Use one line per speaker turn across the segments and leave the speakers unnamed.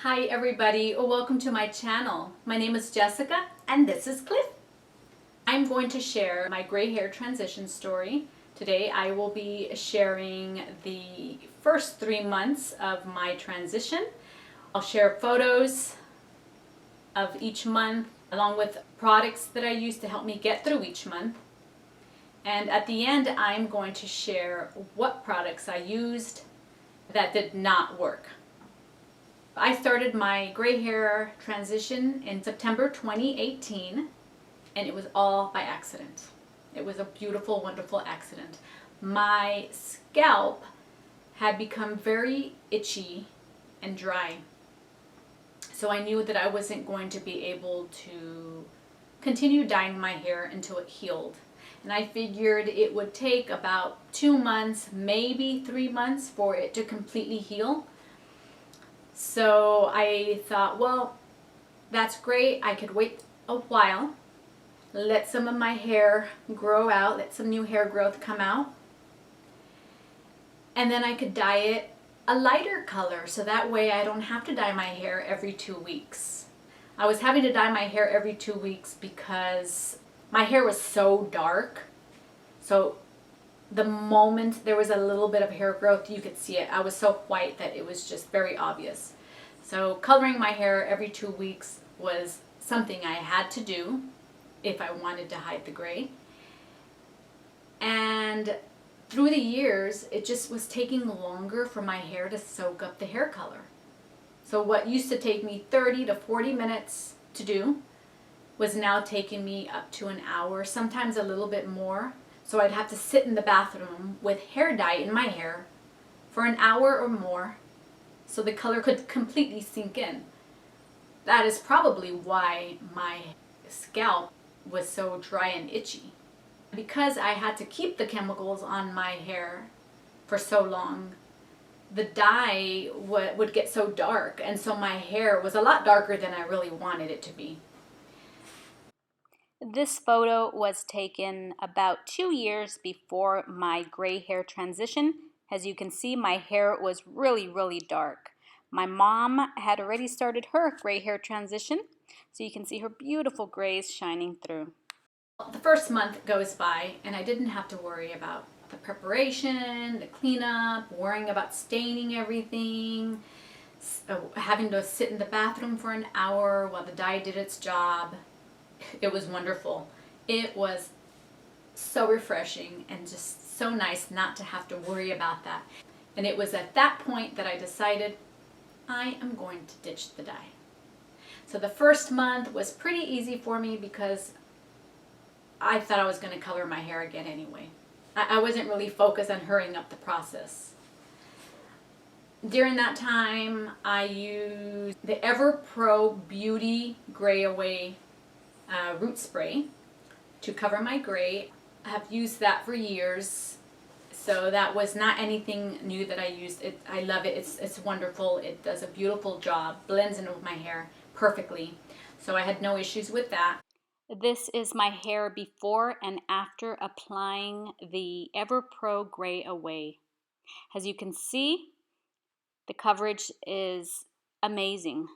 Hi everybody, welcome to my channel. My name is Jessica and this is Cliff. I'm going to share my gray hair transition story. Today I will be sharing the first 3 months of my transition. I'll share photos of each month along with products that I use to help me get through each month. And at the end I'm going to share what products I used that did not work. I started my gray hair transition in September 2018, and it was all by accident. It was a beautiful, wonderful accident. My scalp had become very itchy and dry, so I knew that I wasn't going to be able to continue dyeing my hair until it healed. And I figured it would take about 2 months, maybe 3 months for it to completely heal. So I thought, well, that's great. I could wait a while, let some of my hair grow out, let some new hair growth come out, and then I could dye it a lighter color so that way I don't have to dye my hair every 2 weeks. I was having to dye my hair every 2 weeks because my hair was so dark. So the moment there was a little bit of hair growth, you could see it. I was so white that it was just very obvious. So coloring my hair every 2 weeks was something I had to do if I wanted to hide the gray. And through the years, it just was taking longer for my hair to soak up the hair color. So what used to take me 30 to 40 minutes to do was now taking me up to an hour, sometimes a little bit more. So I'd have to sit in the bathroom with hair dye in my hair for an hour or more so the color could completely sink in. That is probably why my scalp was so dry and itchy. Because I had to keep the chemicals on my hair for so long, the dye would get so dark, and so my hair was a lot darker than I really wanted it to be.
This photo was taken about 2 years before my gray hair transition. As you can see, my hair was really dark. My mom had already started her gray hair transition, so you can see her beautiful grays shining through.
The first month goes by and I didn't have to worry about the preparation, the cleanup, worrying about staining everything, having to sit in the bathroom for an hour while the dye did its job. It was wonderful. It was so refreshing and just so nice not to have to worry about that. And it was at that point that I decided I am going to ditch the dye. So the first month was pretty easy for me because I thought I was going to color my hair again anyway. I wasn't really focused on hurrying up the process. During that time, I used the EverPro Beauty Gray Away root spray to cover my gray. I have used that for years, so that was not anything new that I used. I love it. It's wonderful. It does a beautiful job, blends in with my hair perfectly, so I had no issues with that.
This is my hair before and after applying the EverPro Gray Away. As you can see, the coverage is amazing.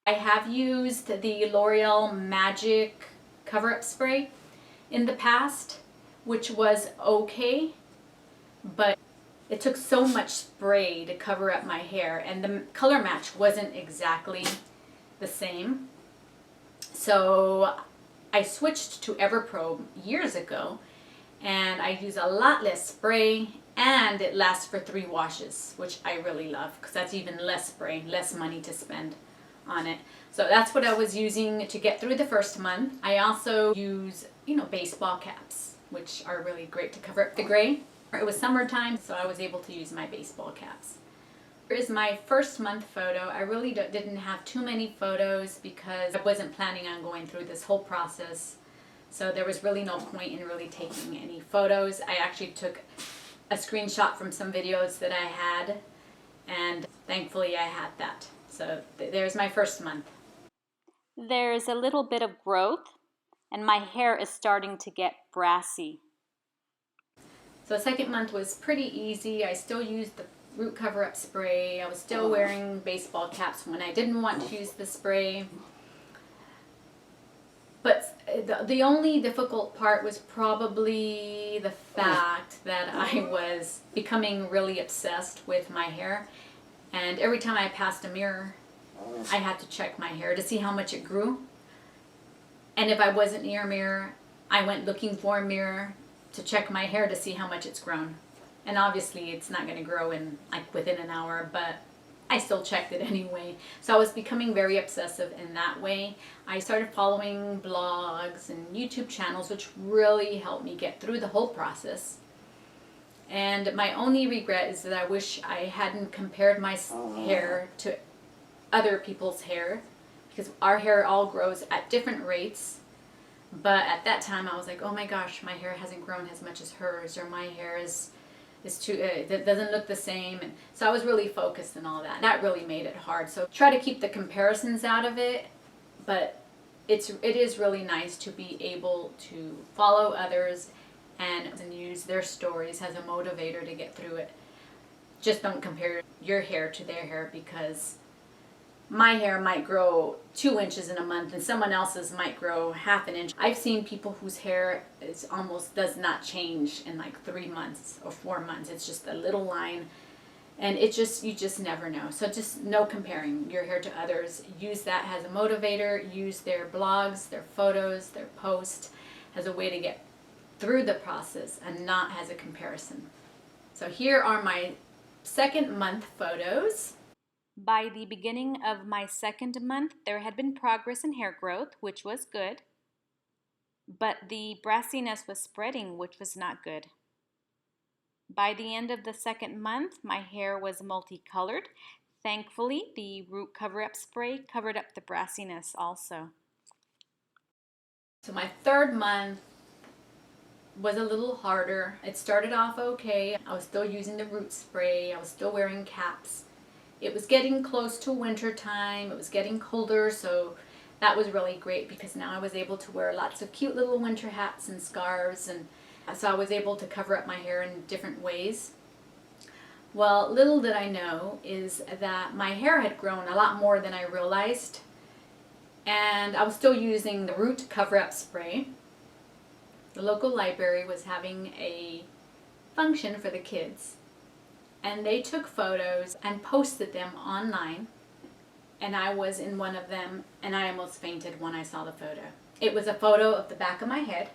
I have used the L'Oreal Magic cover-up spray in the past, which was okay, but it took so much spray to cover up my hair and the color match wasn't exactly the same. So I switched to EverPro years ago and I use a lot less spray and it lasts for 3 washes, which I really love because that's even less spray, less money to spend on it. So that's what I was using to get through the first month. I also use, baseball caps, which are really great to cover up the gray. It was summertime, so I was able to use my baseball caps. Here is my first month photo. I really didn't have too many photos because I wasn't planning on going through this whole process. So there was really no point in really taking any photos. I actually took a screenshot from some videos that I had, and thankfully I had that. So there's my first month.
There's a little bit of growth and my hair is starting to get brassy.
So the second month was pretty easy. I still used the root cover-up spray. I was still wearing baseball caps when I didn't want to use the spray. But the only difficult part was probably the fact that I was becoming really obsessed with my hair. And every time I passed a mirror, I had to check my hair to see how much it grew. And if I wasn't near a mirror, I went looking for a mirror to check my hair to see how much it's grown. And obviously it's not going to grow in like within an hour, but I still checked it anyway. So I was becoming very obsessive in that way. I started following blogs and YouTube channels, which really helped me get through the whole process. And my only regret is that I wish I hadn't compared my hair to other people's hair, because our hair all grows at different rates. But at that time I was like, oh my gosh, my hair hasn't grown as much as hers, or my hair is too, it doesn't look the same. And so I was really focused on all that. That really made it hard. So try to keep the comparisons out of it, but it is really nice to be able to follow others and use their stories as a motivator to get through it. Just don't compare your hair to their hair, because my hair might grow 2 inches in a month and someone else's might grow half an inch. I've seen people whose hair almost does not change in like 3 months or 4 months. It's just a little line, and you just never know. So just no comparing your hair to others. Use that as a motivator. Use their blogs, their photos, their posts as a way to get through the process and not as a comparison. So here are my 2nd month photos.
By the beginning of my 2nd month, there had been progress in hair growth, which was good, but the brassiness was spreading, which was not good. By the end of the 2nd month, my hair was multicolored. Thankfully, the root cover-up spray covered up the brassiness also.
So my 3rd month was a little harder. It started off okay. I was still using the root spray. I was still wearing caps. It was getting close to winter time. It was getting colder, so that was really great, because now I was able to wear lots of cute little winter hats and scarves, and so I was able to cover up my hair in different ways. Well, little did I know is that my hair had grown a lot more than I realized, and I was still using the root cover-up spray. The local library was having a function for the kids, and they took photos and posted them online, and I was in one of them, and I almost fainted when I saw the photo. It was a photo of the back of my head,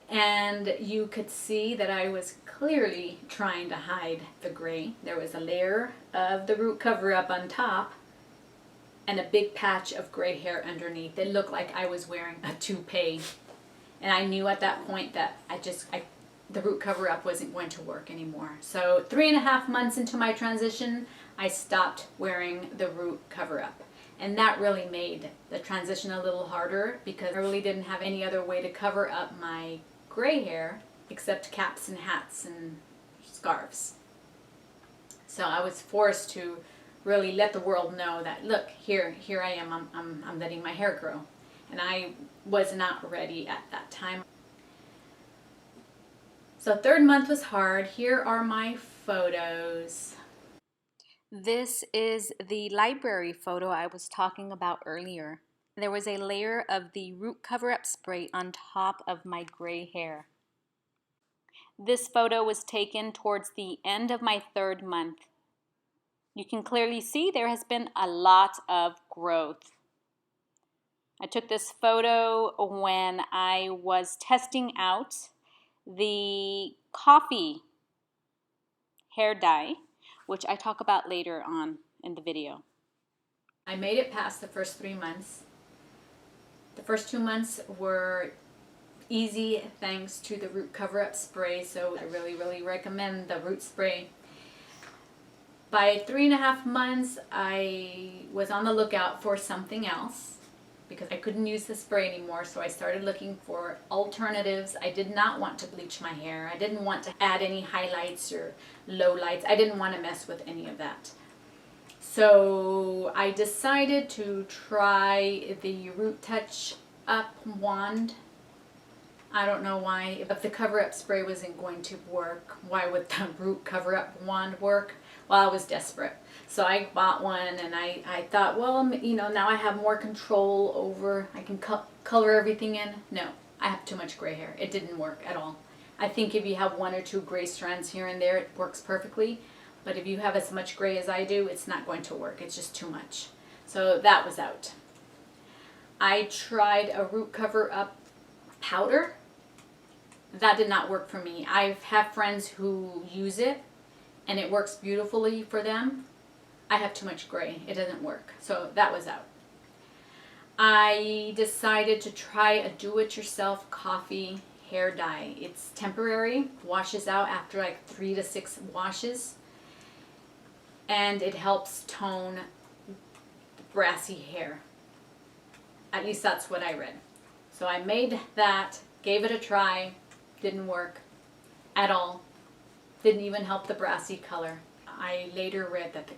and you could see that I was clearly trying to hide the gray. There was a layer of the root cover-up on top and a big patch of gray hair underneath. It looked like I was wearing a toupee, and I knew at that point that the root cover-up wasn't going to work anymore. So 3.5 months into my transition, I stopped wearing the root cover-up. And that really made the transition a little harder, because I really didn't have any other way to cover up my gray hair except caps and hats and scarves. So I was forced to really let the world know that, look, here I am, I'm letting my hair grow. And I was not ready at that time. So 3rd month was hard. Here are my photos.
This is the library photo I was talking about earlier. There was a layer of the root cover-up spray on top of my gray hair. This photo was taken towards the end of my 3rd month. You can clearly see there has been a lot of growth. I took this photo when I was testing out the coffee hair dye, which I talk about later on in the video.
I made it past the first 3 months. The first 2 months were easy thanks to the root cover-up spray, so I really recommend the root spray. By 3.5 months, I was on the lookout for something else, because I couldn't use the spray anymore, so I started looking for alternatives. I did not want to bleach my hair. I didn't want to add any highlights or lowlights. I didn't want to mess with any of that. So I decided to try the Root Touch Up wand. I don't know why. If the cover-up spray wasn't going to work, why would the root cover-up wand work? Well, I was desperate. So I bought one, and I thought, well, you know, now I have more control over, I can color everything in. No, I have too much gray hair. It didn't work at all. I think if you have one or two gray strands here and there, it works perfectly. But if you have as much gray as I do, it's not going to work. It's just too much. So that was out. I tried a root cover-up powder. That did not work for me. I have friends who use it, and it works beautifully for them. I have too much gray. It doesn't work. So that was out. I decided to try a do-it-yourself coffee hair dye. It's temporary, washes out after like 3 to 6 washes, and it helps tone brassy hair. At least that's what I read. So I made that, gave it a try, didn't work at all. Didn't even help the brassy color. I later read that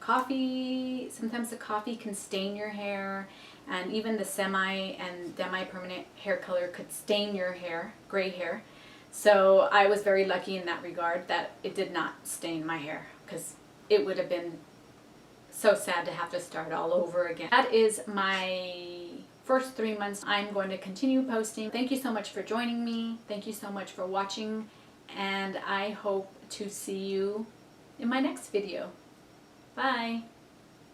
sometimes the coffee can stain your hair, and even the semi and demi-permanent hair color could stain your hair, gray hair. So I was very lucky in that regard that it did not stain my hair, because it would have been so sad to have to start all over again. That is my first 3 months. I'm going to continue posting. Thank you so much for joining me. Thank you so much for watching, and I hope to see you in my next video. Bye.